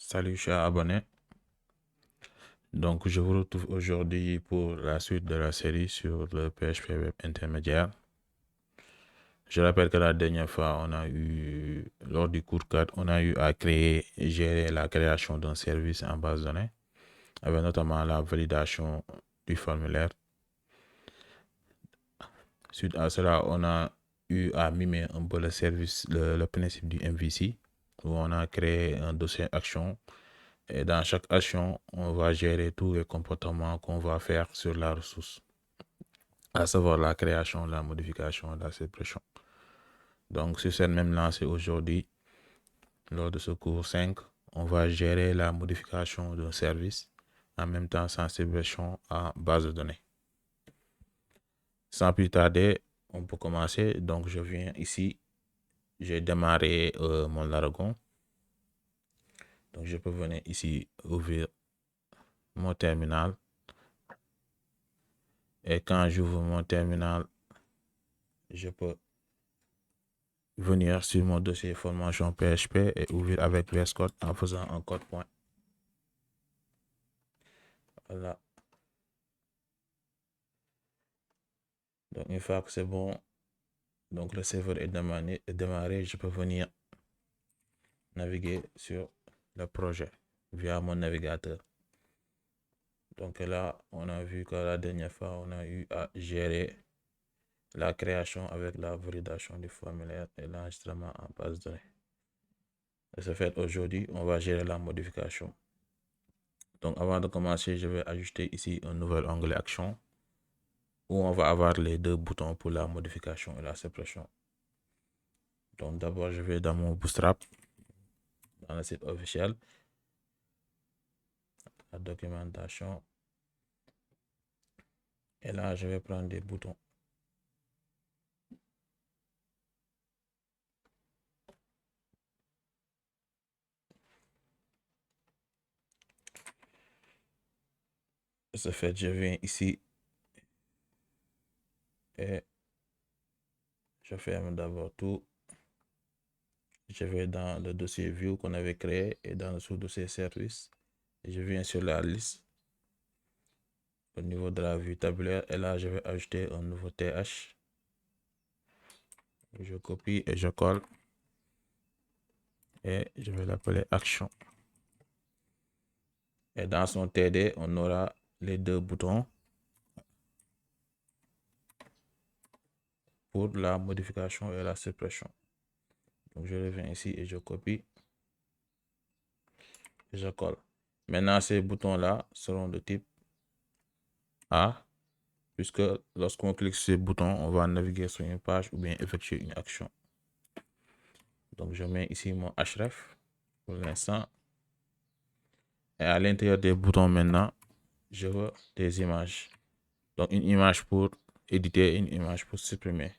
Salut chers abonnés, donc je vous retrouve aujourd'hui pour la suite de la série sur le PHP Web intermédiaire. Je rappelle que la dernière fois, lors du cours 4, on a eu à gérer la création d'un service en base de données, avec notamment la validation du formulaire. Suite à cela, on a eu à mimer un peu le service, le principe du MVC, où on a créé un dossier action. Et dans chaque action, on va gérer tous les comportements qu'on va faire sur la ressource, à savoir la création, la modification, la suppression. Donc, sur cette même lancée aujourd'hui, lors de ce cours 5, on va gérer la modification d'un service, en même temps sensibilisation à base de données. Sans plus tarder, on peut commencer. Donc, je viens ici, j'ai démarré mon Laragon. Donc, je peux venir ici ouvrir mon terminal. Et quand j'ouvre mon terminal, je peux venir sur mon dossier formation PHP et ouvrir avec VS Code en faisant un code point. Voilà. Donc, une fois que c'est bon, donc le serveur est démarré, je peux venir naviguer sur le projet via mon navigateur. Donc là, on a vu que la dernière fois, on a eu à gérer la création avec la validation du formulaire et l'enregistrement en base de données. De ce fait, aujourd'hui, on va gérer la modification. Donc, avant de commencer, je vais ajouter ici un nouvel onglet action où on va avoir les deux boutons pour la modification et la suppression. Donc, d'abord, je vais dans mon Bootstrap, dans le site officiel, la documentation. Et là, je vais prendre des boutons. De ce fait, je viens ici et je ferme d'abord tout. Je vais dans le dossier View qu'on avait créé et dans le sous-dossier Service. Je viens sur la liste au niveau de la vue tabulaire et là, je vais ajouter un nouveau TH. Je copie et je colle et je vais l'appeler Action. Et dans son TD, on aura les deux boutons pour la modification et la suppression. Donc, je reviens ici et je copie et je colle. Maintenant, ces boutons-là seront de type A, puisque lorsqu'on clique sur ces boutons, on va naviguer sur une page ou bien effectuer une action. Donc, je mets ici mon href pour l'instant. Et à l'intérieur des boutons maintenant, je veux des images. Donc, une image pour éditer, une image pour supprimer.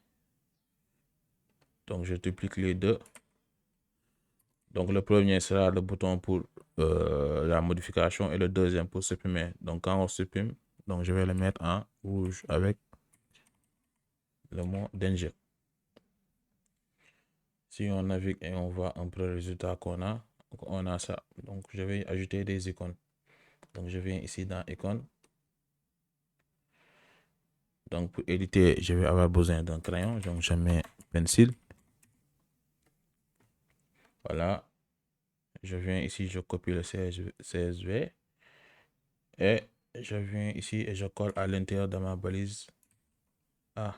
Donc, je duplique les deux. Donc, le premier sera le bouton pour la modification et le deuxième pour supprimer. Donc, quand on supprime, donc je vais le mettre en rouge avec le mot danger. Si on navigue et on voit un peu le résultat qu'on a, on a ça. Donc, je vais ajouter des icônes. Donc, je viens ici dans icônes. Donc, pour éditer, je vais avoir besoin d'un crayon. Donc, je mets pencil. Voilà. Je viens ici, je copie le CSV. Et je viens ici et je colle à l'intérieur de ma balise A.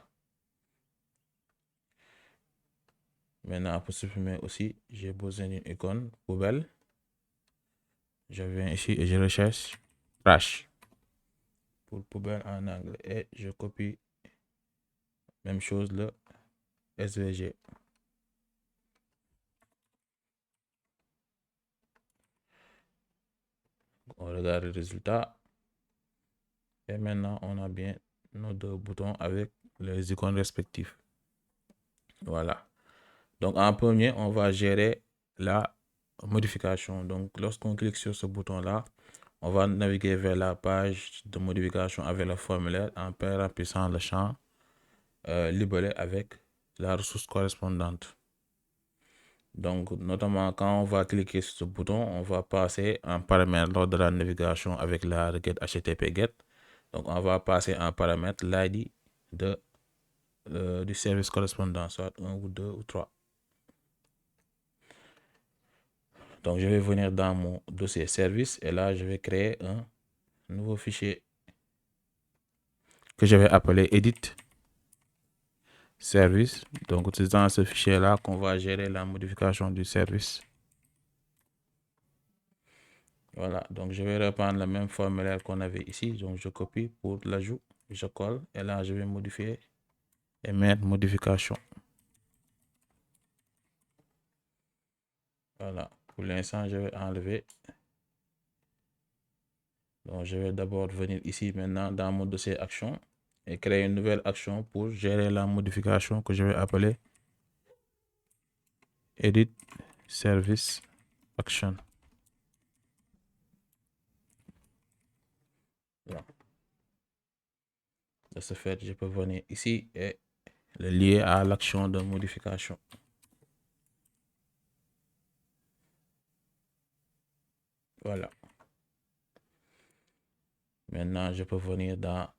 Maintenant, pour supprimer aussi, j'ai besoin d'une icône poubelle. Je viens ici et je recherche trash pour poubelle en anglais et je copie même chose le SVG. On regarde le résultat et maintenant on a bien nos deux boutons avec les icônes respectives. Voilà. Donc en premier, on va gérer la modification. Donc lorsqu'on clique sur ce bouton là, on va naviguer vers la page de modification avec le formulaire en remplissant le champ libellé avec la ressource correspondante. Donc, notamment quand on va cliquer sur ce bouton, on va passer un paramètre lors de la navigation avec la requête HTTP GET. Donc, on va passer un paramètre l'ID du service correspondant, soit 1 ou 2 ou 3. Donc, je vais venir dans mon dossier service et là, je vais créer un nouveau fichier que je vais appeler edit service. Donc, c'est dans ce fichier-là qu'on va gérer la modification du service. Voilà, donc je vais reprendre le même formulaire qu'on avait ici. Donc, je copie pour l'ajout, je colle et là, je vais modifier et mettre modification. Voilà, pour l'instant, je vais enlever. Donc, je vais d'abord venir ici maintenant dans mon dossier action et créer une nouvelle action pour gérer la modification que je vais appeler edit service action. Voilà. De ce fait, je peux venir ici et le lier à l'action de modification. Voilà. Maintenant, je peux venir dans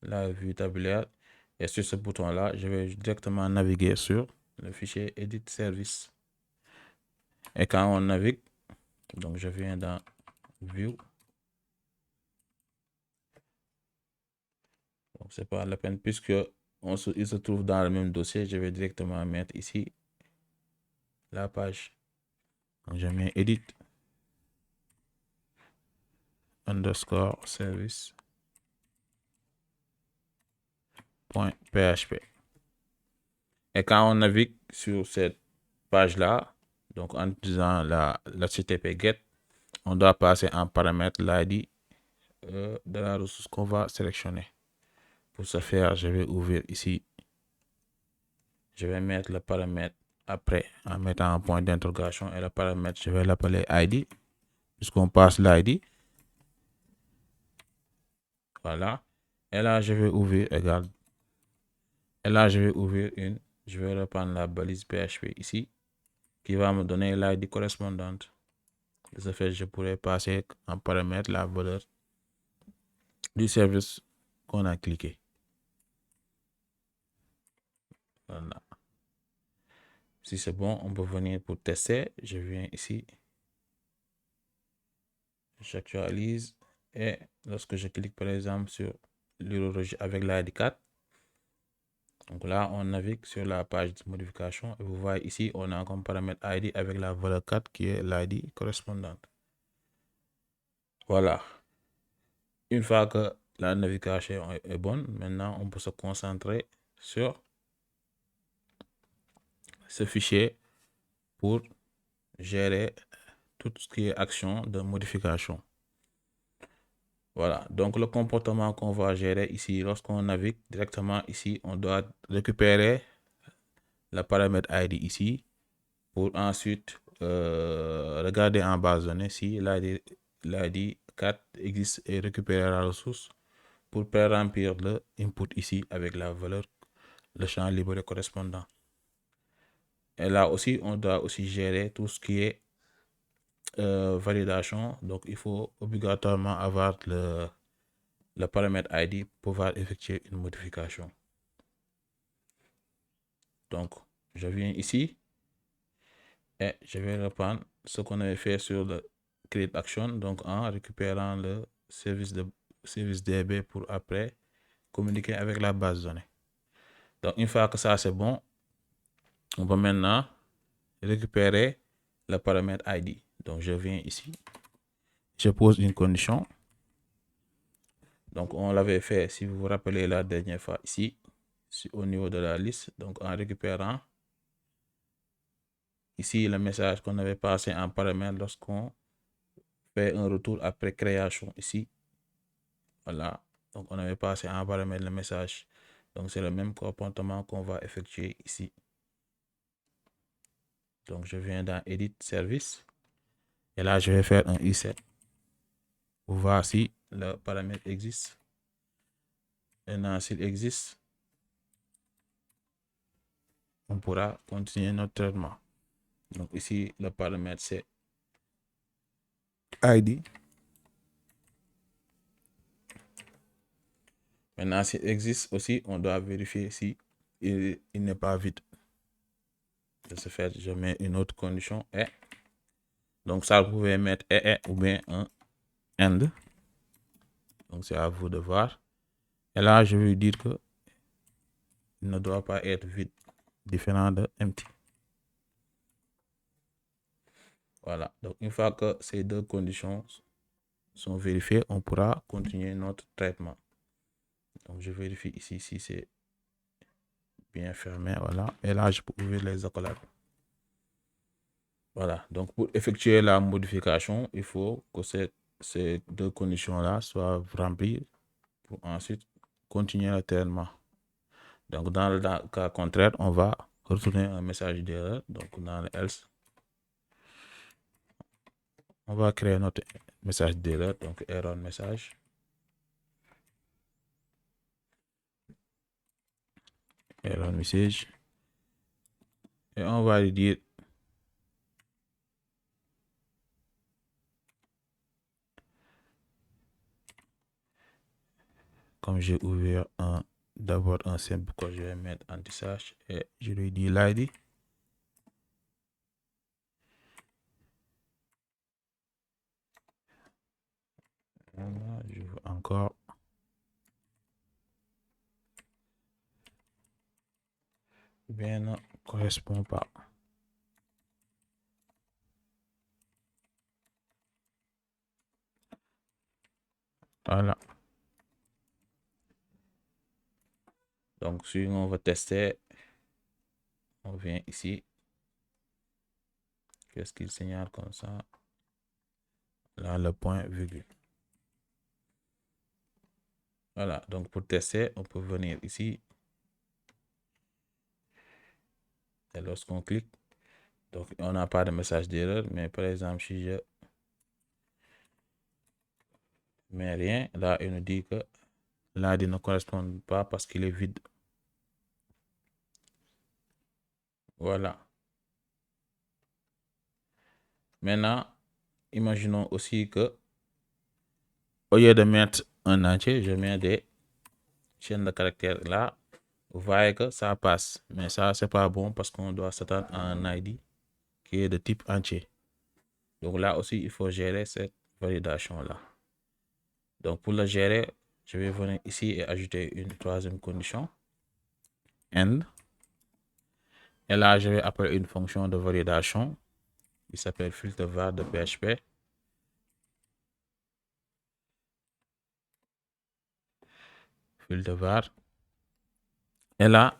la vue tabulaire et sur ce bouton-là, je vais directement naviguer sur le fichier edit service. Et quand on navigue, donc je viens dans view. Donc, c'est pas la peine puisque il se trouve dans le même dossier, je vais directement mettre ici la page. Donc, je mets edit underscore service .php. Et quand on navigue sur cette page-là, donc en utilisant la HTTP GET, on doit passer en paramètre l'ID de la ressource qu'on va sélectionner. Pour ce faire, je vais ouvrir ici. Je vais mettre le paramètre après en mettant un point d'interrogation et le paramètre, je vais l'appeler ID puisqu'on passe l'ID. Voilà. Et là, je vais ouvrir égal. Et là, je vais ouvrir je vais reprendre la balise PHP ici qui va me donner l'ID correspondante. De ce fait, je pourrais passer en paramètre la valeur du service qu'on a cliqué. Voilà. Si c'est bon, on peut venir pour tester. Je viens ici. J'actualise. Et lorsque je clique par exemple sur l'urologie avec l'ID 4, donc là, on navigue sur la page de modification. Et vous voyez ici, on a comme paramètre ID avec la valeur 4 qui est l'ID correspondante. Voilà. Une fois que la navigation est bonne, maintenant, on peut se concentrer sur ce fichier pour gérer tout ce qui est action de modification. Voilà, donc le comportement qu'on va gérer ici, lorsqu'on navigue directement ici, on doit récupérer le paramètre ID ici pour ensuite regarder en base de données si l'ID 4 existe et récupérer la ressource pour pré-remplir le input ici avec la valeur, le champ libre correspondant. Et là aussi, on doit aussi gérer tout ce qui est validation. Donc, il faut obligatoirement avoir le paramètre ID pour pouvoir effectuer une modification. Donc, je viens ici et je vais reprendre ce qu'on avait fait sur le create action, donc en récupérant le service DB pour après communiquer avec la base de données. Donc, une fois que ça c'est bon, on va maintenant récupérer le paramètre ID. Donc, je viens ici, je pose une condition. Donc, on l'avait fait, si vous vous rappelez la dernière fois ici, au niveau de la liste. Donc, en récupérant ici le message qu'on avait passé en paramètre lorsqu'on fait un retour après création ici. Voilà. Donc, on avait passé en paramètre le message. Donc, c'est le même comportement qu'on va effectuer ici. Donc, je viens dans Edit Service. Et là, je vais faire un reset pour voir si le paramètre existe. Maintenant, s'il existe, on pourra continuer notre traitement. Donc ici, le paramètre c'est ID. Maintenant, s'il existe aussi, on doit vérifier si il n'est pas vide. De ce fait, je mets une autre condition et. Donc ça, vous pouvez mettre et ou bien un end. Donc c'est à vous de voir. Et là, je vais dire que il ne doit pas être vide, différent de empty. Voilà. Donc une fois que ces deux conditions sont vérifiées, on pourra continuer notre traitement. Donc je vérifie ici si c'est bien fermé. Voilà. Et là, je peux ouvrir les accolades. Voilà. Donc pour effectuer la modification, il faut que ces deux conditions-là soient remplies pour ensuite continuer le traitement. Donc dans le cas contraire, on va retourner un message d'erreur. Donc dans le else, on va créer notre message d'erreur. Donc error message. Error message. Et on va lui dire comme j'ai ouvert d'abord un simple que je vais mettre anti-search et je lui dis l'ID. Voilà, je veux encore. Bien, ne correspond pas. Voilà. Donc, si on veut tester, on vient ici. Qu'est-ce qu'il signale comme ça? Là, le point virgule. Voilà. Donc, pour tester, on peut venir ici. Et lorsqu'on clique, donc on n'a pas de message d'erreur, mais par exemple, si je mets rien, là, il nous dit que l'ID ne correspond pas parce qu'il est vide. Voilà. Maintenant, imaginons aussi que au lieu de mettre un entier, je mets des chaînes de caractères là. Vous voyez que ça passe. Mais ça, c'est pas bon parce qu'on doit s'attendre à un ID qui est de type entier. Donc là aussi, il faut gérer cette validation-là. Donc pour le gérer, je vais venir ici et ajouter une troisième condition. End. Et là, je vais appeler une fonction de validation qui s'appelle filter_var de PHP. Filter_var. Et là,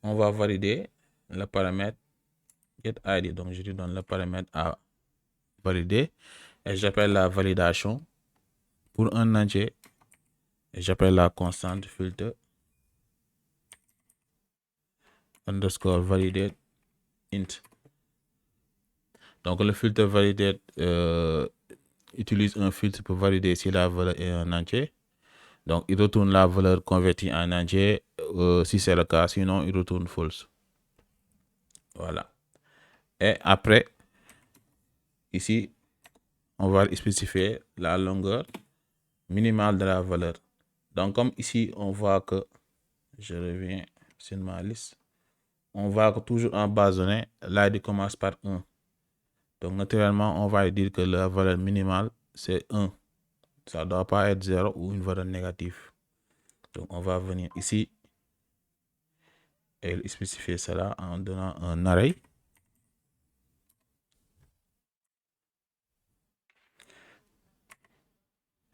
on va valider le paramètre getID. Donc, je lui donne le paramètre à valider et j'appelle la validation pour un entier et j'appelle la constante filter underscore validate int. Donc, le filtre validate utilise un filtre pour valider si la valeur est un entier. Donc, il retourne la valeur convertie en entier si c'est le cas, sinon il retourne false. Voilà. Et après, ici, on va spécifier la longueur minimale de la valeur. Donc, comme ici, on voit que, je reviens sur ma liste, on voit que toujours en base de données, l'ID commence par 1. Donc, naturellement, on va dire que la valeur minimale, c'est 1. Ça ne doit pas être 0 ou une valeur négative. Donc, on va venir ici et spécifier cela en donnant un array.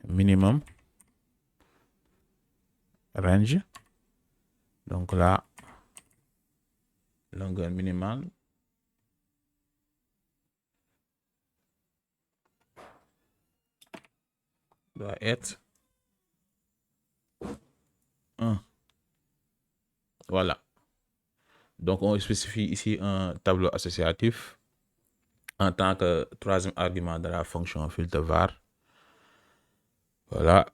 Minimum range. Donc là, longueur minimale doit être 1. Voilà. Donc, on spécifie ici un tableau associatif en tant que troisième argument de la fonction filter_var. Voilà.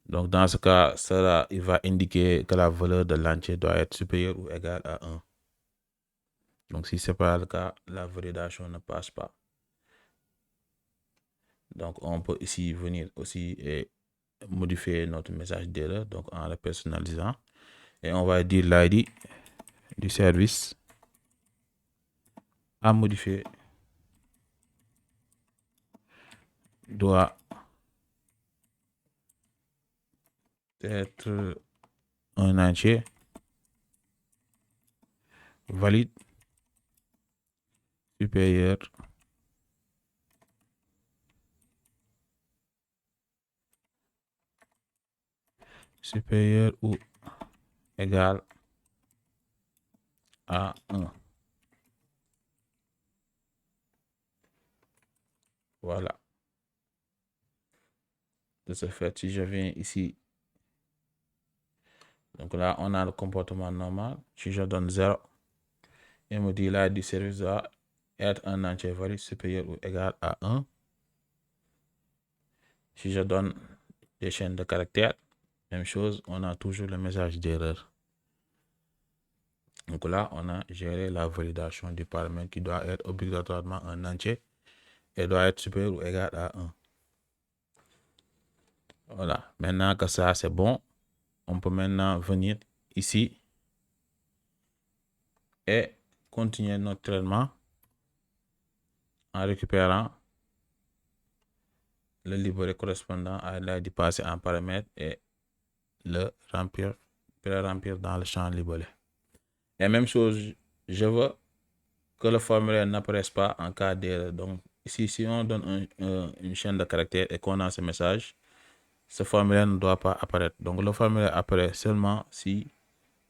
Donc, dans ce cas, il va indiquer que la valeur de l'entier doit être supérieure ou égale à 1. Donc, si ce n'est pas le cas, la validation ne passe pas. Donc, on peut ici venir aussi et modifier notre message d'erreur, donc en le personnalisant. Et on va dire l'ID du service à modifier doit être un entier valide supérieur ou égal à 1. Voilà. De ce fait, si je viens ici, donc là, on a le comportement normal. Si je donne 0, il me dit là du service doit être un entier valide supérieur ou égal à 1. Si je donne des chaînes de caractères, même chose, on a toujours le message d'erreur. Donc là, on a géré la validation du paramètre qui doit être obligatoirement un entier et doit être supérieur ou égal à 1. Voilà, maintenant que ça c'est bon, on peut maintenant venir ici et continuer notre traitement en récupérant le livret correspondant à l'ID passé en paramètre et le remplir dans le champ libellé. Et même chose, je veux que le formulaire n'apparaisse pas en cas d'erreur. Donc ici, si on donne une chaîne de caractères et qu'on a ce message, ce formulaire ne doit pas apparaître. Donc le formulaire apparaît seulement si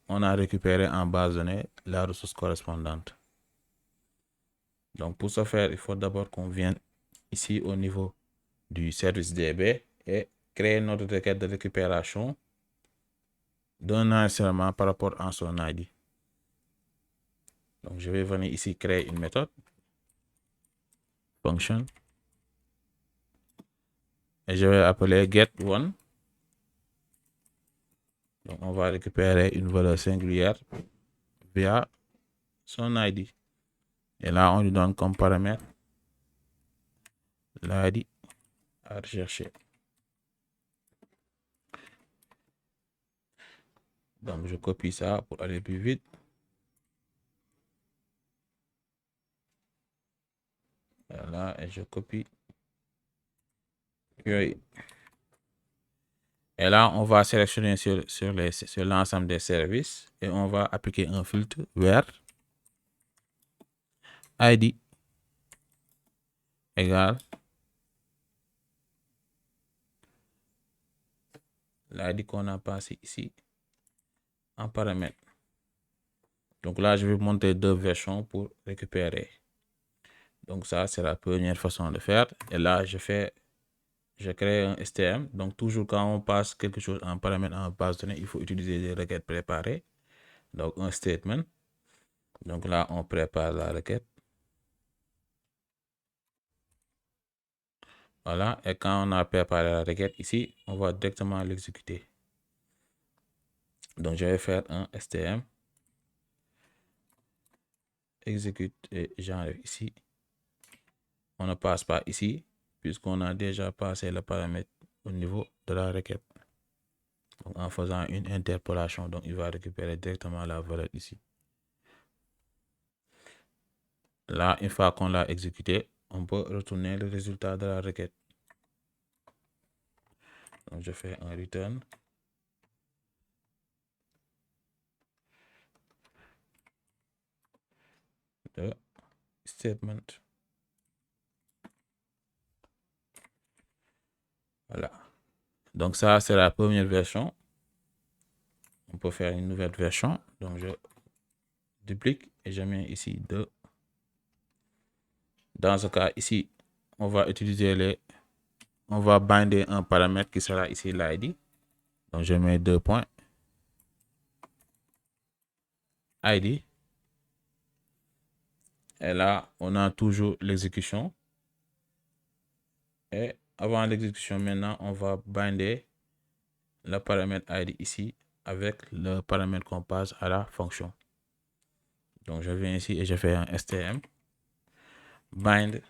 on a récupéré en base de données la ressource correspondante. Donc pour ce faire, il faut d'abord qu'on vienne ici au niveau du service DB et créer notre requête de récupération d'un enregistrement par rapport à son ID. Donc je vais venir ici créer une méthode function et je vais appeler get1. Donc on va récupérer une valeur singulière via son ID. Et là, on lui donne comme paramètre l'ID à rechercher. Donc je copie ça pour aller plus vite. Voilà, et je copie. Et là, on va sélectionner sur l'ensemble des services et on va appliquer un filtre vers ID égale l'ID qu'on a passé ici en paramètre. Donc là, je vais monter 2 versions pour récupérer. Donc ça, c'est la première façon de faire. Et là, je crée un STM. Donc toujours quand on passe quelque chose en paramètre en base de données, il faut utiliser des requêtes préparées. Donc un statement. Donc là, on prépare la requête. Voilà. Et quand on a préparé la requête ici, on va directement l'exécuter. Donc je vais faire un STM. Exécute et j'enlève ici. On ne passe pas ici puisqu'on a déjà passé le paramètre au niveau de la requête. Donc, en faisant une interpolation, donc il va récupérer directement la valeur ici. Là, une fois qu'on l'a exécuté, on peut retourner le résultat de la requête. Donc je fais un return. De statement. Voilà. Donc ça, c'est la première version. On peut faire une nouvelle version. Donc je duplique et je mets ici 2. Dans ce cas ici, on va utiliser on va binder un paramètre qui sera ici l'ID. Donc je mets 2 points. ID. Et là, on a toujours l'exécution. Et avant l'exécution, maintenant, on va binder le paramètre ID ici avec le paramètre qu'on passe à la fonction. Donc, je viens ici et je fais un stm bind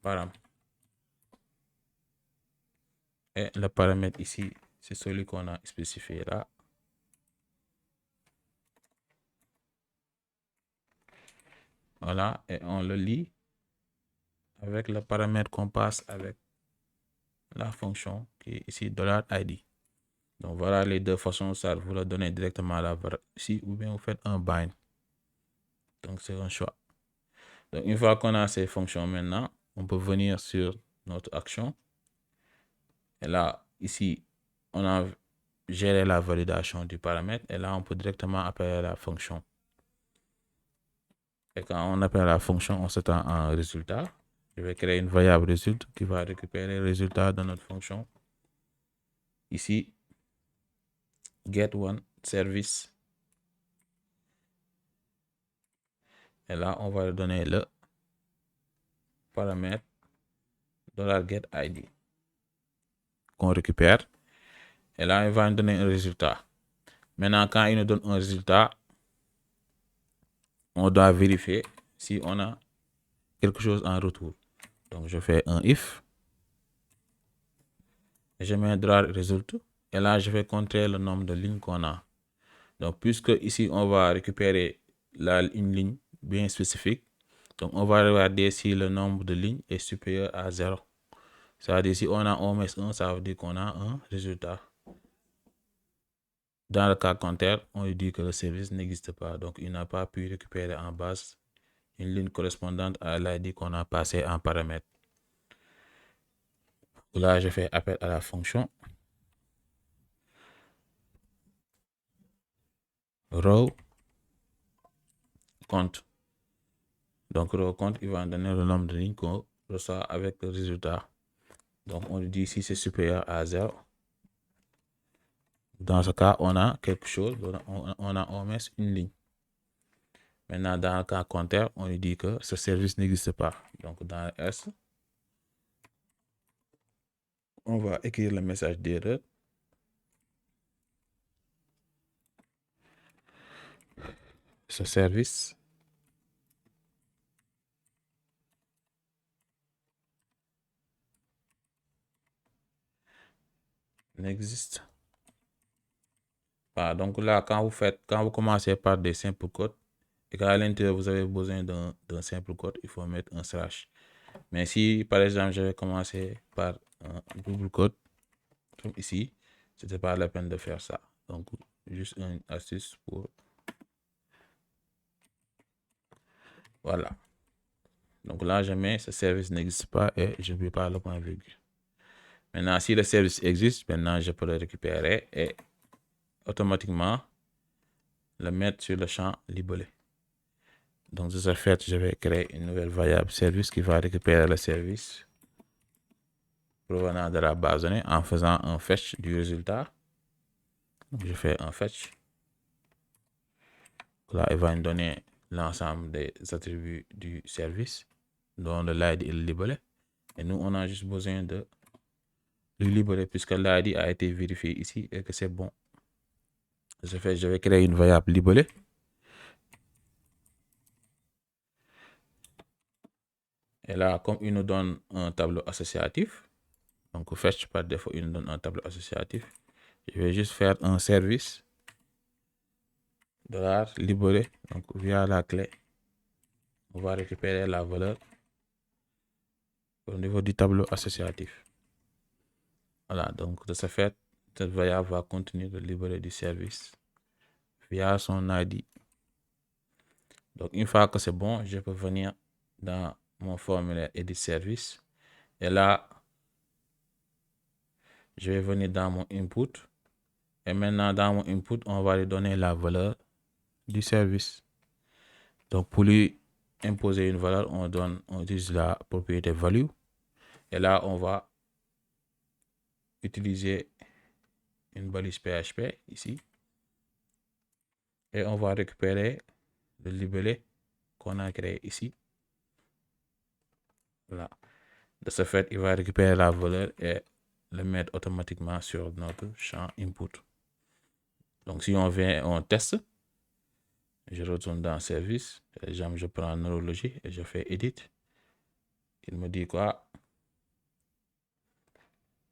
param. Et le paramètre ici, c'est celui qu'on a spécifié là. Voilà, et on le lit avec le paramètre qu'on passe avec la fonction qui est ici $id. Donc voilà les deux façons, ça vous le donnez directement à la variable ici ou bien vous faites un bind. Donc c'est un choix. Donc une fois qu'on a ces fonctions maintenant, on peut venir sur notre action. Et là, ici, on a géré la validation du paramètre et là, on peut directement appeler la fonction. Et quand on appelle la fonction, on s'attend à un résultat. Je vais créer une variable résultat qui va récupérer le résultat de notre fonction. Ici, get one service. Et là, on va donner le paramètre $getID qu'on récupère. Et là, il va nous donner un résultat. Maintenant, quand il nous donne un résultat, on doit vérifier si on a quelque chose en retour. Donc, je fais un if. Je mets $result. Et là, je vais compter le nombre de lignes qu'on a. Donc, puisque ici, on va récupérer une ligne bien spécifique. Donc, on va regarder si le nombre de lignes est supérieur à 0. C'est-à-dire, si on a OMS1, ça veut dire qu'on a un résultat. Dans le cas contraire, on lui dit que le service n'existe pas. Donc, il n'a pas pu récupérer en base une ligne correspondante à l'ID qu'on a passé en paramètre. Là, je fais appel à la fonction row compte. Donc, row compte, il va donner le nombre de lignes qu'on reçoit avec le résultat. Donc, on lui dit si c'est supérieur à 0. Dans ce cas, on a quelque chose, on a au moins une ligne. Maintenant, dans le cas contraire, on lui dit que ce service n'existe pas. Donc, dans S, on va écrire le message d'erreur. Ce service n'existe pas. Donc là, quand vous commencez par des simples codes et qu'à l'intérieur vous avez besoin d'un simple code, il faut mettre un slash. Mais si par exemple je vais commencer par un double code, comme ici, ce n'était pas la peine de faire ça. Donc juste une astuce pour voilà. Donc là, je mets ce service n'existe pas et je ne prépare le point virgule. Maintenant, si le service existe, maintenant je peux le récupérer et automatiquement le mettre sur le champ libellé. Donc, de ce fait, je vais créer une nouvelle variable service qui va récupérer le service provenant de la base de données en faisant un fetch du résultat. Donc, je fais un fetch. Là, il va nous donner l'ensemble des attributs du service, dont le l'ID et le libellé. Et nous, on a juste besoin de le libellé puisque l'ID a été vérifié ici et que c'est bon. De ce fait, je vais créer une variable libellé. Et là, comme il nous donne un tableau associatif, donc fetch par défaut, il nous donne un tableau associatif. Je vais juste faire un service $libellé. Donc via la clé, on va récupérer la valeur au niveau du tableau associatif. Voilà, donc de ce fait, cette variable va continuer de libérer du service via son ID. Donc une fois que c'est bon, je peux venir dans mon formulaire Edit Service. Et là, je vais venir dans mon input. Et maintenant, dans mon input, on va lui donner la valeur du service. Donc, pour lui imposer une valeur, on utilise la propriété value. Et là, on va utiliser une balise PHP ici. Et on va récupérer le libellé qu'on a créé ici. Voilà. De ce fait, il va récupérer la valeur et le mettre automatiquement sur notre champ input. Donc, si on vient, on teste. Je retourne dans service. Par exemple, je prends neurologie et je fais edit. Il me dit quoi?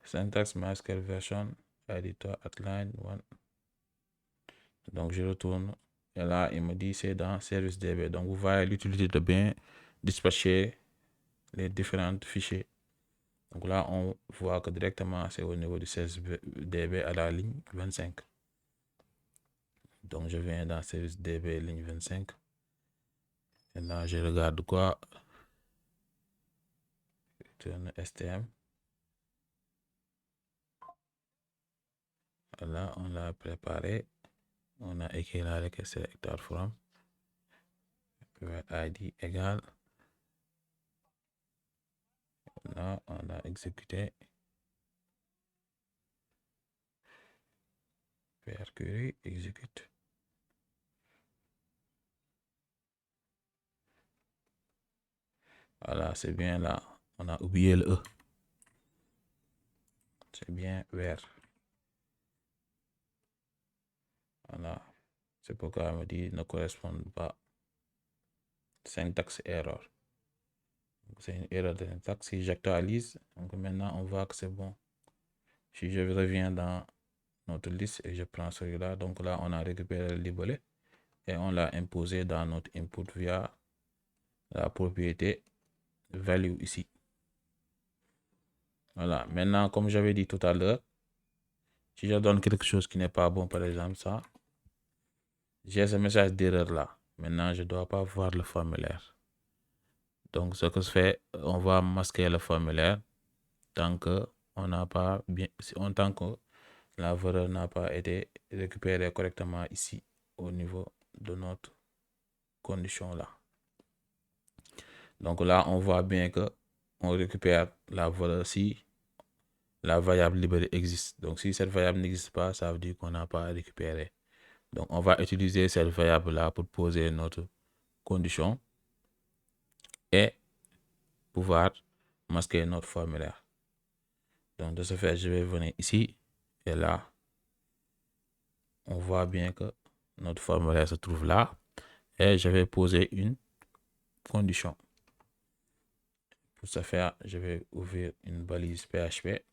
Syntax, MySQL version, editor, outline, one. Donc, je retourne. Et là, il me dit c'est dans service DB. Donc, vous voyez l'utilité de bien dispatcher les différents fichiers. Donc là, on voit que directement, c'est au niveau du service DB à la ligne 25. Donc, je viens dans service DB ligne 25. Et là, je regarde quoi? Tourne STM. Là, on l'a préparé. On a écrit la requête selector from. ID égale. Là, on a exécuté. PR query, exécute. Voilà, c'est bien là. On a oublié le E. C'est bien vert. Voilà. C'est pourquoi elle me dit ne correspond pas. Syntaxe error. C'est une erreur de syntaxe. Si j'actualise, donc maintenant on voit que c'est bon. Si je reviens dans notre liste et je prends celui-là, donc là on a récupéré le libellé et on l'a imposé dans notre input via la propriété value ici. Voilà. Maintenant, comme j'avais dit tout à l'heure, si je donne quelque chose qui n'est pas bon, par exemple ça, j'ai ce message d'erreur là. Maintenant, je ne dois pas voir le formulaire. Donc, ce que je fais, on va masquer le formulaire tant que on n'a pas bien, tant que la valeur n'a pas été récupérée correctement ici au niveau de notre condition là. Donc là, on voit bien que on récupère la valeur si la variable libérée existe. Donc si cette variable n'existe pas, ça veut dire qu'on n'a pas récupéré. Donc on va utiliser cette variable là pour poser notre condition et pouvoir masquer notre formulaire. Donc de ce fait, je vais venir ici et là, on voit bien que notre formulaire se trouve là et je vais poser une condition. Pour ce faire, je vais ouvrir une balise PHP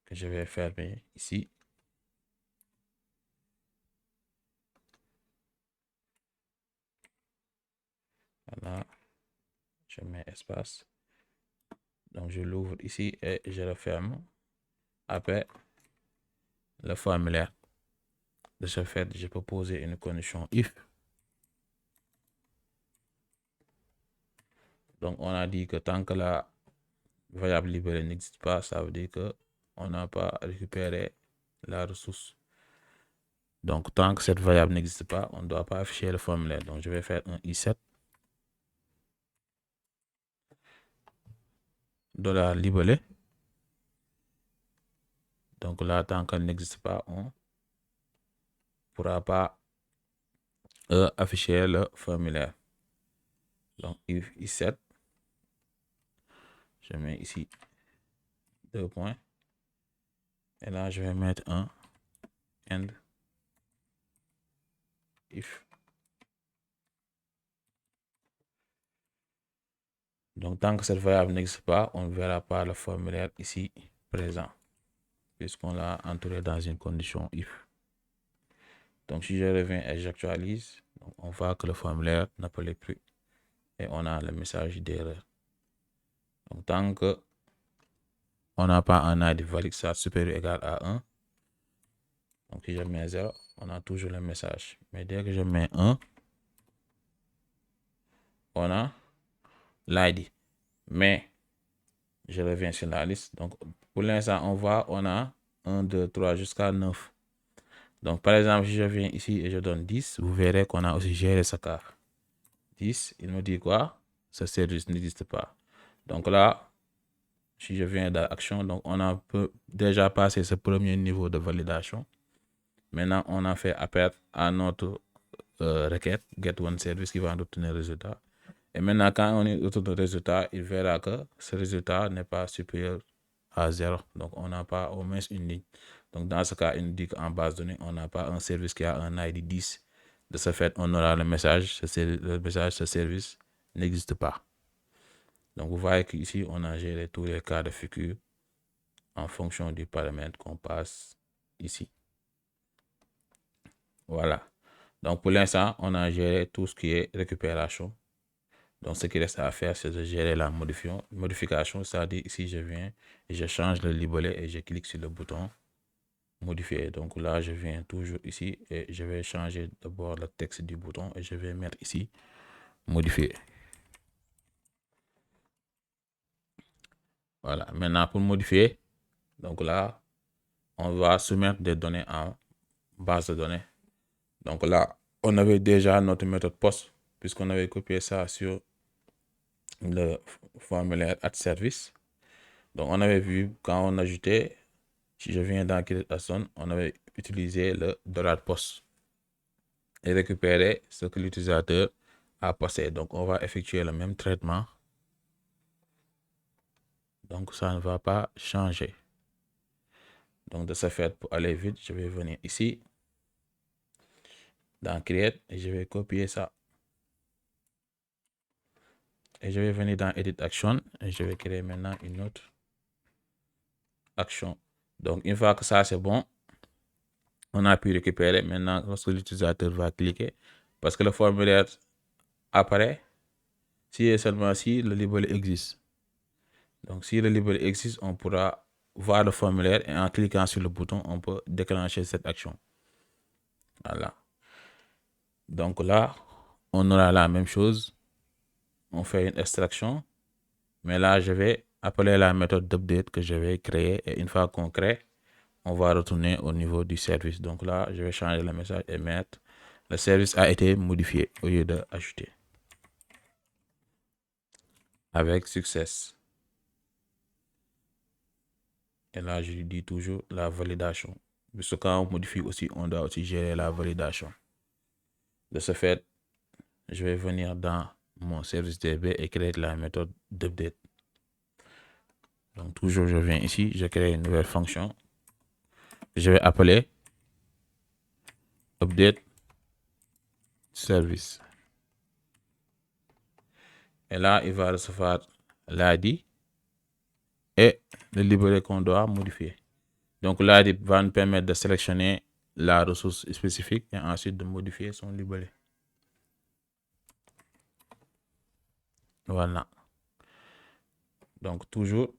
que je vais fermer ici. Voilà, je mets espace. Donc je l'ouvre ici et je le ferme. Après le formulaire. De ce fait, je peux poser une condition if. Donc on a dit que tant que la variable libérée n'existe pas, ça veut dire que on n'a pas récupéré la ressource. Donc tant que cette variable n'existe pas, on ne doit pas afficher le formulaire. Donc je vais faire un i7 $libellé. Donc là, tant qu'elle n'existe pas, on ne pourra pas afficher le formulaire. Donc if i7, je mets ici 2 points. Et là, je vais mettre un end if. Donc, tant que cette variable n'existe pas, on ne verra pas le formulaire ici présent, puisqu'on l'a entouré dans une condition if. Donc, si je reviens et j'actualise, on voit que le formulaire n'appelait plus et on a le message d'erreur. Donc, tant que on n'a pas un ID valide supérieur ou égal à 1, donc si je mets 0, on a toujours le message. Mais dès que je mets 1, on a l'ID. Mais je reviens sur la liste. Donc, pour l'instant, on voit, on a 1, 2, 3 jusqu'à 9. Donc, par exemple, si je viens ici et je donne 10, vous verrez qu'on a aussi géré ce cas. 10, il me dit quoi? Ce service n'existe pas. Donc là, si je viens dans Action, donc on a déjà passé ce premier niveau de validation. Maintenant, on a fait appel à notre requête getOneService qui va nous obtenir le résultat. Et maintenant, quand on retourne le résultat, il verra que ce résultat n'est pas supérieur à 0. Donc, on n'a pas au moins une ligne Donc, dans ce cas, il nous dit qu'en base de données, on n'a pas un service qui a un ID 10. De ce fait, on aura le message, ce service n'existe pas. Donc, vous voyez qu'ici, on a géré tous les cas de figure en fonction du paramètre qu'on passe ici. Voilà. Donc, pour l'instant, on a géré tout ce qui est récupération. Donc, ce qui reste à faire, c'est de gérer la modification. C'est-à-dire, ici, je viens et je change le libellé et je clique sur le bouton modifier. Donc là, je viens toujours ici et je vais changer d'abord le texte du bouton et je vais mettre ici modifier. Voilà. Maintenant, pour modifier, donc là, on va soumettre des données en base de données. Donc là, on avait déjà notre méthode post puisqu'on avait copié ça sur le formulaire add service. Donc, on avait vu quand on ajoutait, si je viens dans create_action, on avait utilisé le $post et récupérer ce que l'utilisateur a posté. Donc, on va effectuer le même traitement. Donc, ça ne va pas changer. Donc, de ce fait, pour aller vite, je vais venir ici, dans Create, et je vais copier ça. Et je vais venir dans Edit Action, et je vais créer maintenant une autre action. Donc, une fois que ça, c'est bon, on a pu récupérer. Maintenant, lorsque l'utilisateur va cliquer, parce que le formulaire apparaît, si et seulement si le libellé existe. Donc, si le libellé existe, on pourra voir le formulaire et en cliquant sur le bouton, on peut déclencher cette action. Voilà. Donc là, on aura la même chose. On fait une extraction. Mais là, je vais appeler la méthode d'update que je vais créer. Et une fois qu'on crée, on va retourner au niveau du service. Donc là, je vais changer le message et mettre le service a été modifié au lieu de ajouter. Avec succès. Et là, je lui dis toujours la validation. Parce que quand on modifie aussi, on doit aussi gérer la validation. De ce fait, je vais venir dans mon service DB et créer la méthode d'update. Donc, toujours, je viens ici, je crée une nouvelle fonction. Je vais appeler update service. Et là, il va recevoir l'ID et le libellé qu'on doit modifier. Donc, l'ID va nous permettre de sélectionner la ressource spécifique et ensuite de modifier son libellé. Voilà. Donc, toujours,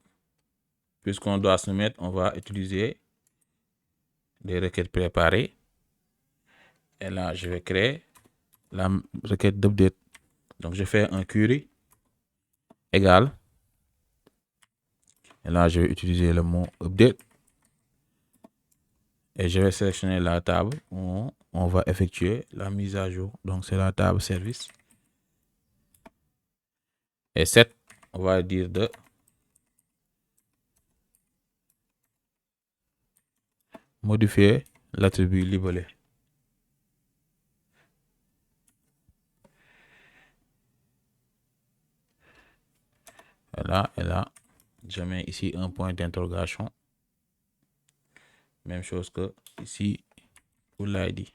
puisqu'on doit se mettre, on va utiliser des requêtes préparées. Et là, je vais créer la requête d'update. Donc, je fais un query égal. Et là, je vais utiliser le mot update. Et je vais sélectionner la table où on va effectuer la mise à jour. Donc, c'est la table service. Et 7, on va dire de modifier l'attribut libellé. Voilà, et là, je mets ici un point d'interrogation. Même chose que ici pour l'ID.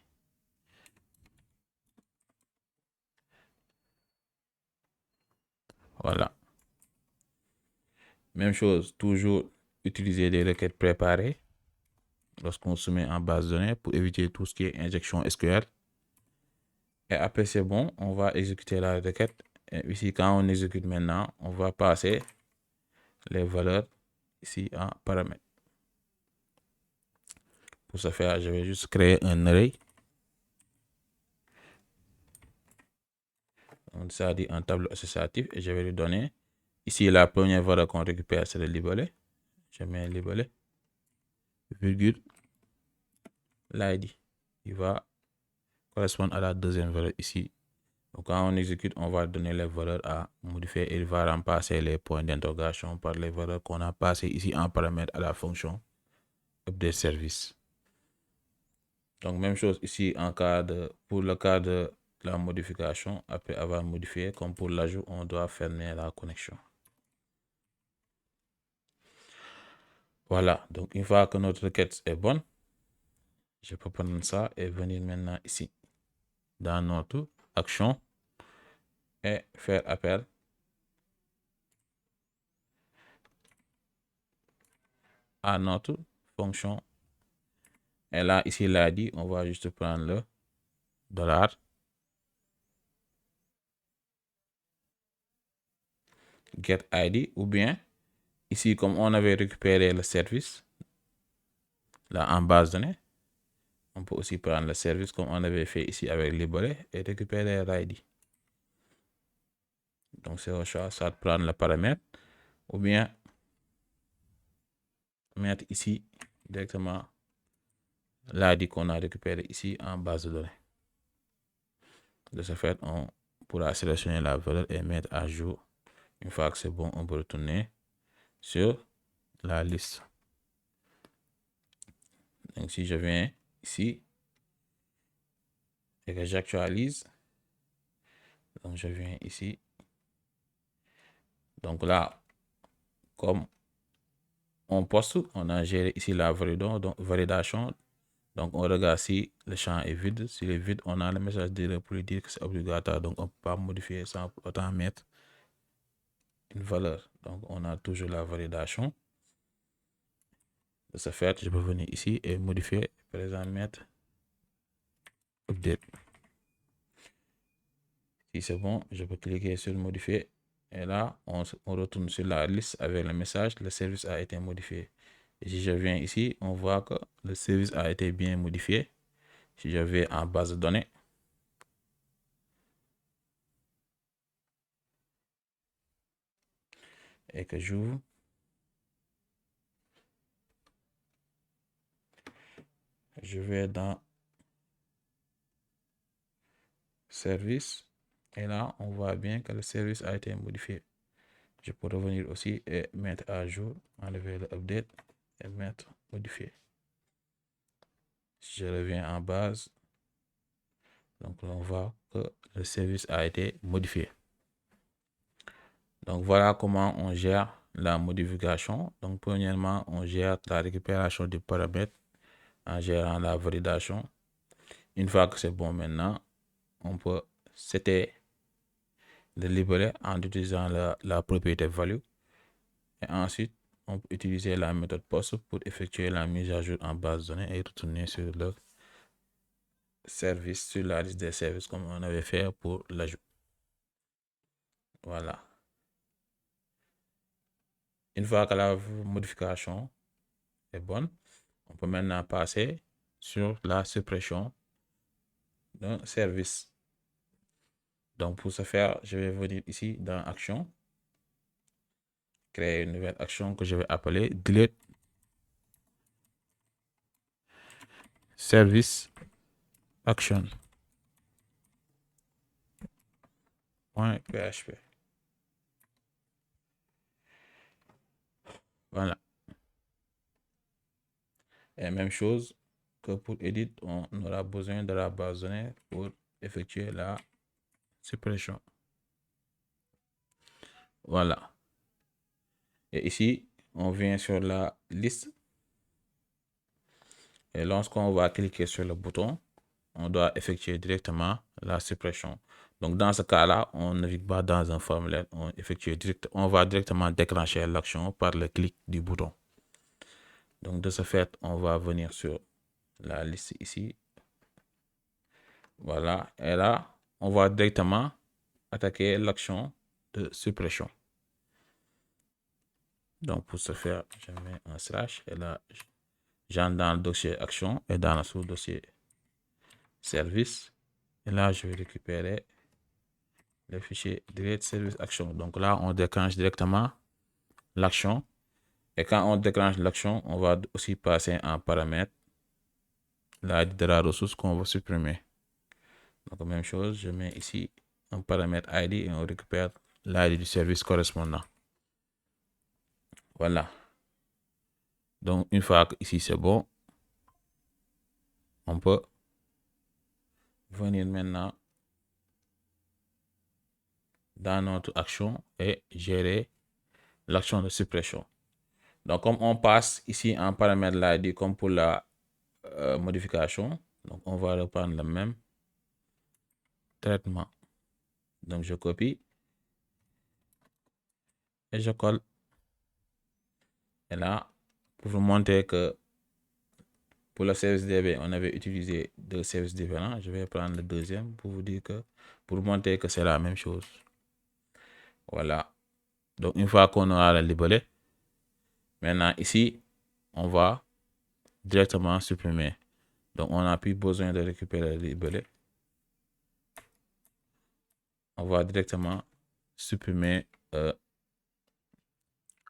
Voilà. Même chose, toujours utiliser des requêtes préparées lorsqu'on se met en base de données pour éviter tout ce qui est injection SQL. Et après, c'est bon, on va exécuter la requête. Et ici, quand on exécute maintenant, on va passer les valeurs ici en paramètres. Pour ce faire, je vais juste créer un array. Ça dit un tableau associatif et je vais lui donner ici la première valeur qu'on récupère, c'est le libellé. Je mets libellé, virgule, l'ID. Il va correspondre à la deuxième valeur ici. Donc, quand on exécute, on va donner les valeurs à modifier et il va remplacer les points d'interrogation par les valeurs qu'on a passées ici en paramètre à la fonction update service. Donc, même chose ici pour le cas de la modification, après avoir modifié, comme pour l'ajout, on doit fermer la connexion. Voilà, donc une fois que notre requête est bonne, je peux prendre ça et venir maintenant ici dans notre action et faire appel à notre fonction. Et là, ici, l'ID, on va juste prendre le dollar get ID, ou bien ici, comme on avait récupéré le service là en base de données, on peut aussi prendre le service comme on avait fait ici avec Libéré et récupérer l'ID. Donc, c'est au choix, soit de prendre le paramètre ou bien mettre ici directement l'ID qu'on a récupéré ici en base de données. De ce fait, on pourra sélectionner la valeur et mettre à jour. Une fois que c'est bon, on peut retourner sur la liste. Donc, si je viens ici et que j'actualise, donc je viens ici. Donc là, comme on poste, on a géré ici la validation. Donc, on regarde si le champ est vide. S'il est vide, on a le message d'erreur pour lui dire que c'est obligatoire. Donc, on ne peut pas modifier sans autant mettre une valeur. Donc, on a toujours la validation. De ce fait, je peux venir ici et modifier, par exemple, mettre update. Si c'est bon, je peux cliquer sur modifier. Et là, on retourne sur la liste avec le message, le service a été modifié. Et si je viens ici, on voit que le service a été bien modifié. Si je vais en base de données, et que j'ouvre, je vais dans service. Et là, on voit bien que le service a été modifié. Je peux revenir aussi et mettre à jour, enlever le update et mettre modifié. Si je reviens en base, donc on voit que le service a été modifié. Donc voilà comment on gère la modification. Donc premièrement, on gère la récupération du paramètre en gérant la validation. Une fois que c'est bon maintenant, on peut setter le libérer en utilisant la propriété value. Et ensuite, on peut utiliser la méthode post pour effectuer la mise à jour en base de données et retourner sur le service, sur la liste des services comme on avait fait pour l'ajout. Voilà. Une fois que la modification est bonne, on peut maintenant passer sur la suppression d'un service. Donc, pour ce faire, je vais venir ici dans Action, créer une nouvelle action que je vais appeler Delete Service Action. .php. Voilà. Et même chose que pour Edit, on aura besoin de la base de données pour effectuer la suppression. Voilà. Et ici, on vient sur la liste. Et lorsqu'on va cliquer sur le bouton, on doit effectuer directement la suppression. Donc, dans ce cas-là, on ne navigue pas dans un formulaire, on va directement déclencher l'action par le clic du bouton. Donc, de ce fait, on va venir sur la liste ici. Voilà. Et là, on va directement attaquer l'action de suppression. Donc, pour ce faire, je mets un slash et là, j'entre dans le dossier action et dans le sous-dossier service. Et là, je vais récupérer le fichier delete service action. Donc là, on déclenche directement l'action. Et quand on déclenche l'action, on va aussi passer en paramètre l'ID de la ressource qu'on va supprimer. Donc, même chose, je mets ici un paramètre ID et on récupère l'ID du service correspondant. Voilà. Donc, une fois que ici c'est bon, on peut venir maintenant dans notre action et gérer l'action de suppression. Donc, comme on passe ici en paramètre l'ID comme pour la modification, donc on va reprendre le même traitement. Donc, je copie et je colle. Et là, pour vous montrer que pour le service DB, on avait utilisé deux services différents, je vais prendre le deuxième pour vous dire que, pour vous montrer que c'est la même chose. Voilà. Donc, une fois qu'on aura le libellé, maintenant ici, on va directement supprimer. Donc, on n'a plus besoin de récupérer le libellé. On va directement supprimer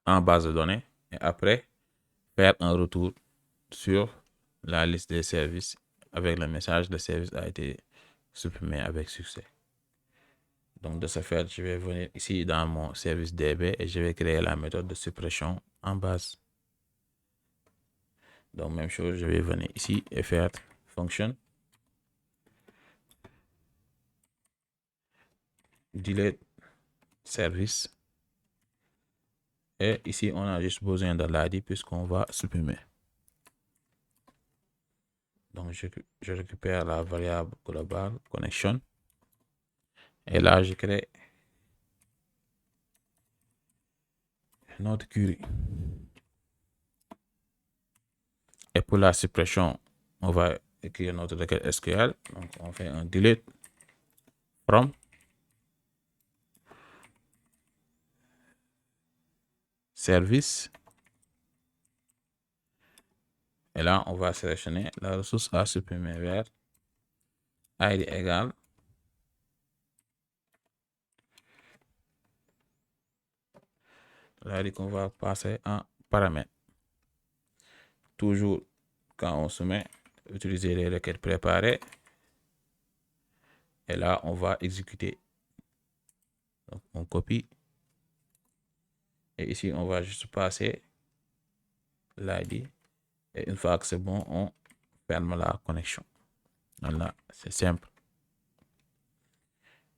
en base de données et après faire un retour sur la liste des services avec le message le service a été supprimé avec succès. Donc de ce fait, je vais venir ici dans mon service DB et je vais créer la méthode de suppression en base. Donc même chose, je vais venir ici et faire function delete service. Et ici, on a juste besoin de l'ID puisqu'on va supprimer. Donc, je récupère la variable globale connection. Et là, je crée notre query. Et pour la suppression, on va écrire notre requête SQL. Donc, on fait un delete from service. Et là, on va sélectionner la ressource à supprimer vers ID égale l'ID qu'on va passer en paramètre. Toujours, quand on se met, utiliser les requêtes préparées. Et là, on va exécuter. Donc, on copie. Et ici, on va juste passer l'ID. Et une fois que c'est bon, on ferme la connexion. Voilà, c'est simple.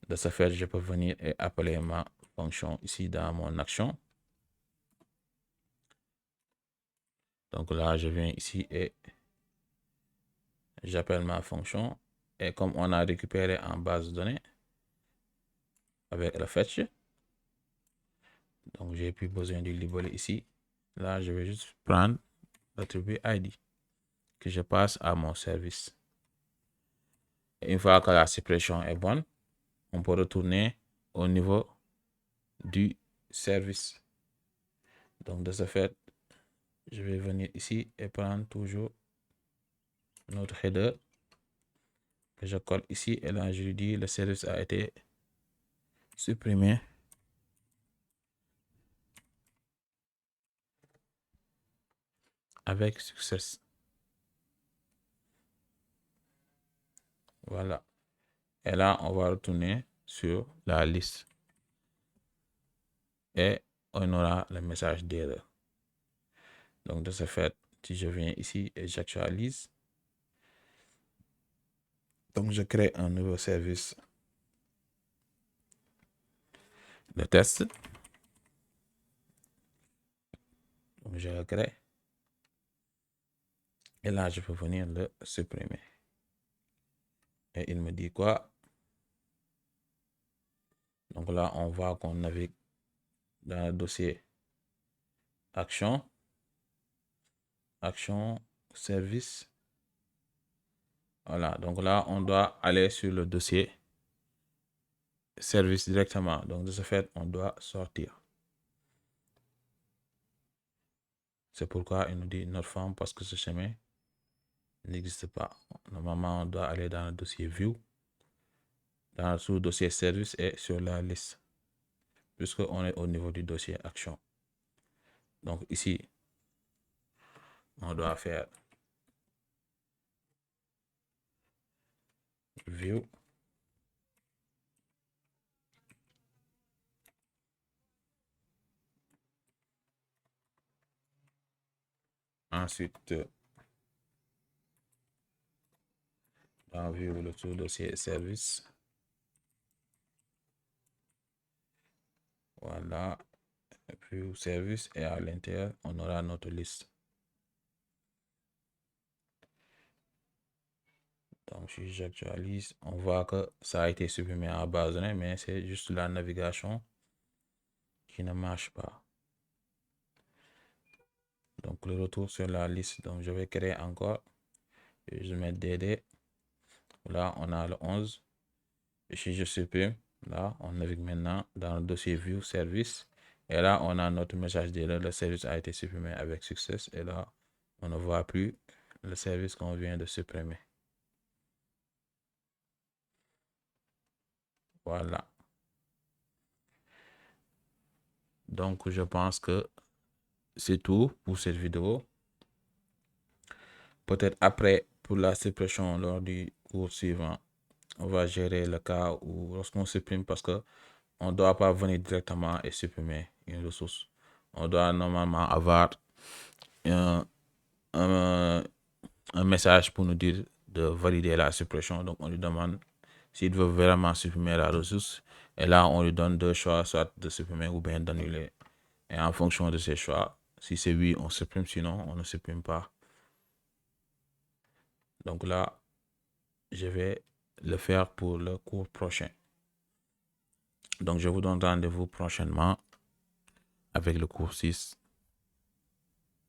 De ce fait, je peux venir et appeler ma fonction ici dans mon action. Donc là, je viens ici et j'appelle ma fonction. Et comme on a récupéré en base de données avec le fetch, donc j'ai plus besoin du libellé ici. Là, je vais juste prendre l'attribut ID que je passe à mon service. Et une fois que la suppression est bonne, on peut retourner au niveau du service. Donc de ce fait, je vais venir ici et prendre toujours notre header que je colle ici et là je lui dis le service a été supprimé avec succès. Voilà. Et là, on va retourner sur la liste et on aura le message d'erreur. Donc de ce fait, si je viens ici et j'actualise, donc je crée un nouveau service de test. Donc je le crée. Et là, je peux venir le supprimer. Et il me dit quoi? Donc là, on voit qu'on navigue dans le dossier action, service. Voilà, donc là, on doit aller sur le dossier service directement. Donc de ce fait, on doit sortir. C'est pourquoi il nous dit notre forme parce que ce chemin n'existe pas. Normalement, on doit aller dans le dossier view, dans le sous-dossier service et sur la liste, puisqu'on est au niveau du dossier action. Donc ici, on doit faire view. Ensuite, dans view, le sous-dossier service. Voilà. View service et à l'intérieur, on aura notre liste. Donc, si j'actualise, on voit que ça a été supprimé à base de données, mais c'est juste la navigation qui ne marche pas. Donc, le retour sur la liste. Donc, je vais créer encore. Et je mets DD. Là, on a le 11. Et si je supprime, là, on navigue maintenant dans le dossier View Service. Et là, on a notre message d'erreur. Le service a été supprimé avec succès. Et là, on ne voit plus le service qu'on vient de supprimer. Voilà. Donc, je pense que c'est tout pour cette vidéo. Peut-être après, pour la suppression lors du cours suivant, on va gérer le cas où lorsqu'on supprime parce que on ne doit pas venir directement et supprimer une ressource. On doit normalement avoir un, un, un message pour nous dire de valider la suppression. Donc, on lui demande s'il veut vraiment supprimer la ressource. Et là, on lui donne deux choix, soit de supprimer ou bien d'annuler. Et en fonction de ces choix, si c'est oui, on supprime, sinon on ne supprime pas. Donc là, je vais le faire pour le cours prochain. Donc, je vous donne rendez-vous prochainement avec le cours 6.